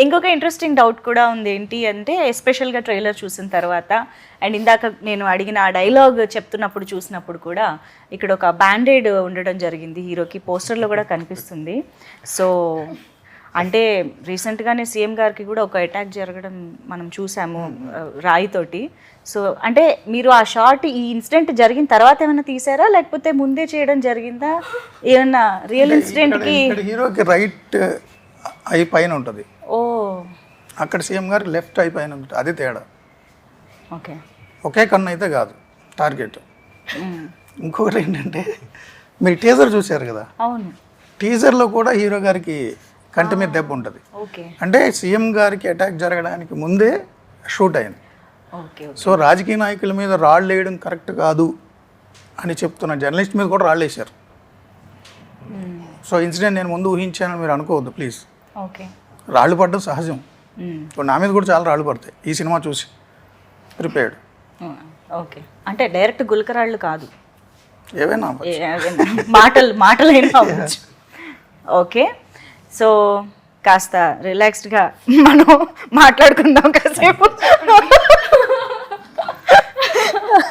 ఇంకొక interesting doubt కూడా ఉంది, ఏంటి అంటే ఎస్పెషల్గా ట్రైలర్ చూసిన తర్వాత అండ్ ఇందాక నేను అడిగిన ఆ డైలాగ్ చెప్తున్నప్పుడు చూసినప్పుడు కూడా ఇక్కడ ఒక బ్యాండేడ్ ఉండడం జరిగింది హీరోకి, పోస్టర్లో కూడా కనిపిస్తుంది. సో అంటే రీసెంట్గానే సీఎం గారికి కూడా ఒక అటాక్ జరగడం మనం చూసాము రాయితోటి. సో అంటే మీరు ఆ షార్ట్ ఈ ఇన్సిడెంట్ జరిగిన తర్వాత ఏమైనా తీసారా లేకపోతే ముందే చేయడం జరిగిందా? ఏమన్నా రియల్ ఇన్సిడెంట్కి హీరోకి రైట్ ఐ పైన ఉంటుంది, ఓ అక్కడ సీఎం గారు లెఫ్ట్ ఐ పైన ఉంటుంది, అది తేడా. ఓకే, ఒకే కన్ను అయితే కాదు టార్గెట్. ఇంకొకటి ఏంటంటే మీరు టీజర్ చూశారు కదా, అవును టీజర్లో కూడా హీరో గారికి కంటి మీద దెబ్బ ఉంటుంది. ఓకే అంటే సీఎం గారికి అటాక్ జరగడానికి ముందే షూట్ అయింది. ఓకే సో రాజకీయ నాయకుల మీద రాళ్ళు వేయడం కరెక్ట్ కాదు అని చెప్తున్న జర్నలిస్ట్ మీద కూడా రాళ్ళు వేశారు. సో ఇన్సిడెంట్ నేను ముందు ఊహించానని మీరు అనుకోవద్దు ప్లీజ్. ఓకే రాళ్ళు పడడం సహజం, ఇప్పుడు నా మీద కూడా చాలా రాళ్ళు పడతాయి ఈ సినిమా చూసి. ప్రిపేర్డ్. ఓకే అంటే డైరెక్ట్ గుల్కరాళ్ళు కాదు, ఏవైనా మాటలైనా అవ్వచ్చు. ఓకే, సో కాస్త రిలాక్స్డ్గా మనం మాట్లాడుకుందాం కాసేపు.